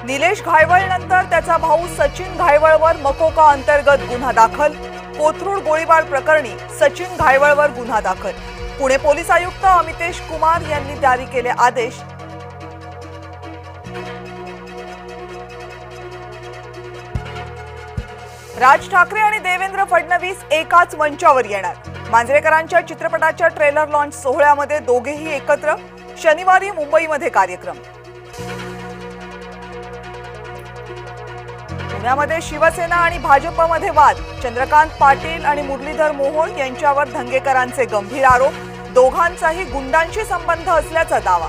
निलेश घायवळनंतर त्याचा भाऊ सचिन घायवळवर मकोका अंतर्गत गुन्हा दाखल। कोथरूड गोळीबार प्रकरणी सचिन घायवळवर गुन्हा दाखल। पुणे पोलीस आयुक्त अमितेश कुमार यांनी जारी केले आदेश। राज ठाकरे आणि देवेंद्र फडणवीस एकाच मंचावर येणार। मांजरेकरांच्या चित्रपटाच्या ट्रेलर लॉन्च सोहळ्यामध्ये दोघेही एकत्र। शनिवारी मुंबईमध्ये कार्यक्रम। पुण्यामध्ये शिवसेना आणि भाजपमध्ये वाद। चंद्रकांत पाटील आणि मुरलीधर मोहोळ यांच्यावर धंगेकरांचे गंभीर आरोप। दोघांचाही गुंडांशी संबंध असल्याचा दावा।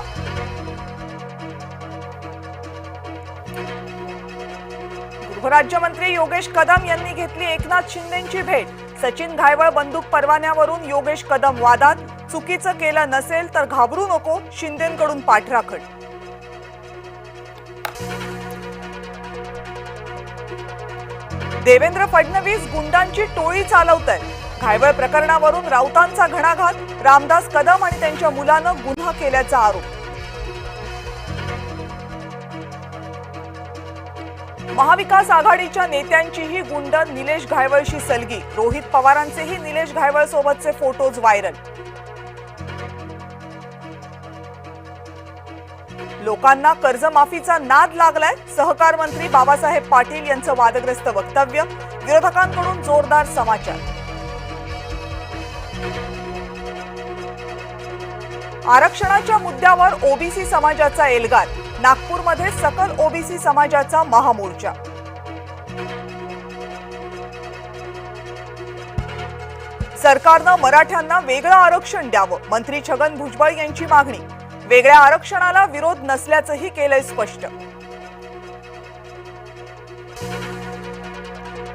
गृहराज्यमंत्री योगेश कदम यांनी घेतली एकनाथ शिंदेंची भेट। सचिन घायवळ बंदूक परवान्यावरून योगेश कदम वादात। चुकीचं केलं नसेल तर घाबरू नको, शिंदेंकडून पाठराखण। देवेंद्र फडणवीस गुंडांची टोळी चालवतायत। घायवळ प्रकरणावरून राऊतांचा घणाघात। रामदास कदम आणि त्यांच्या मुलानं गुन्हा केल्याचा आरोप। महाविकास आघाडीच्या नेत्यांचीही गुंड निलेश घायवळशी सलगी। रोहित पवारांचेही निलेश घायवळ सोबतचे फोटोज व्हायरल। लोकांना कर्जमाफीचा नाद लागलाय। सहकार मंत्री बाबासाहेब पाटील यांचं वादग्रस्त वक्तव्य। विरोधकांकडून जोरदार समाचार। आरक्षणाच्या मुद्द्यावर ओबीसी समाजाचा एल्गार। नागपूरमध्ये सकल ओबीसी समाजाचा महामोर्चा। सरकारनं मराठ्यांना वेगळं आरक्षण द्यावं, मंत्री छगन भुजबळ यांची मागणी। वेगळ्या आरक्षणाला विरोध नसल्याचंही केलंय स्पष्ट।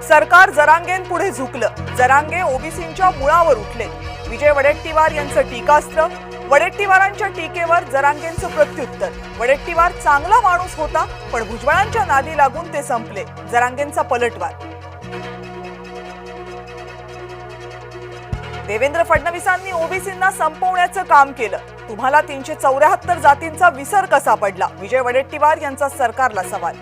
सरकार जरांगेंपुढे झुकलं। जरांगे ओबीसींच्या मुळावर उठले। विजय वडेट्टीवार यांचं टीकास्त्र। वडेट्टीवारांच्या टीकेवर जरांगेंचं प्रत्युत्तर। वडेट्टीवार चांगला माणूस होता, पण भुजबळांच्या नादी लागून ते संपले। जरांगेंचा पलटवार। देवेंद्र फडणवीसांनी ओबीसींना संपवण्याचं काम केलं। तुम्हाला 374 जातींचा विसर कसा पडला? विजय वडेट्टीवार यांचा सरकारला सवाल।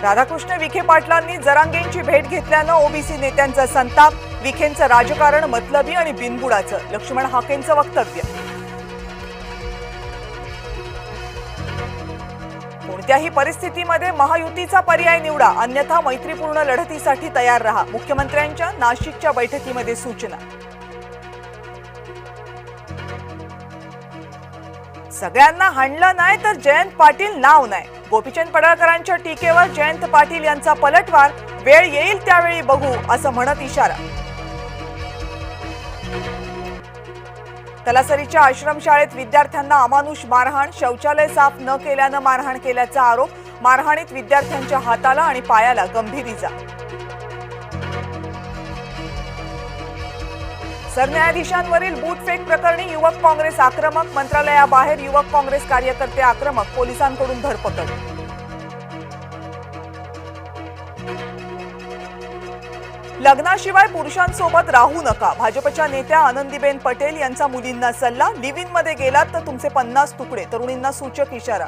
राधाकृष्ण विखे पाटलांनी जरांगेंची भेट घेतल्यानं ओबीसी नेत्यांचा संताप। विखेंचं राजकारण मतलबी आणि बिनबुडाचं, लक्ष्मण हाकेंचं वक्तव्य। कोणत्याही परिस्थितीमध्ये महायुतीचा पर्याय निवडा, अन्यथा मैत्रीपूर्ण लढतीसाठी तयार रहा। मुख्यमंत्र्यांच्या नाशिकच्या बैठकीमध्ये सूचना। सगळ्यांना हाणलं नाही तर जयंत पाटील नाव नाही। गोपीचंद पडळकरांच्या टीकेवर जयंत पाटील यांचा पलटवार। वेळ येईल त्यावेळी बघू असं म्हणत इशारा। तलासरीच्या आश्रमशाळेत विद्यार्थ्यांना अमानुष मारहाण। शौचालय साफ न केल्यानं मारहाण केल्याचा आरोप। मारहाणीत विद्यार्थ्यांच्या हाताला आणि पायाला गंभीर इजा। सरन्यायाधीशांवरील बूटफेक प्रकरणी युवक काँग्रेस आक्रमक। मंत्रालयाबाहेर युवक काँग्रेस कार्यकर्ते आक्रमक। पोलिसांकडून धरपकड। लग्नाशिवाय पुरुषांसोबत राहू नका। भाजपच्या नेत्या आनंदीबेन पटेल यांचा मुलींना सल्ला। लिव्ह इन मध्ये गेलात तर तुमचे 50 तुकडे। तरुणींना सूचक इशारा।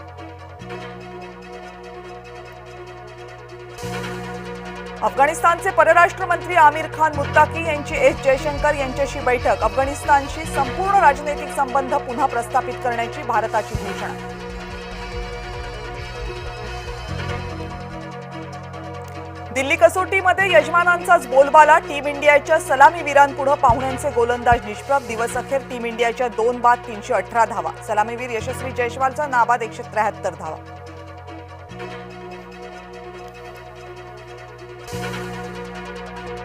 अफगाणिस्तानचे परराष्ट्र मंत्री आमिर खान मुत्ताकी यांची एस जयशंकर यांच्याशी बैठक। अफगाणिस्तानशी संपूर्ण राजनैतिक संबंध पुन्हा प्रस्थापित करण्याची भारताची घोषणा। दिल्ली कसोटीमध्ये यजमानांचाच बोलबाला। टीम इंडियाच्या सलामीवीरांपुढे पाहुण्यांचे गोलंदाज निष्प्रभ। दिवस अखेर टीम इंडियाच्या 2 बाद 318 धावा। सलामीवीर यशस्वी जयस्वालचा नाबाद 173 धावा।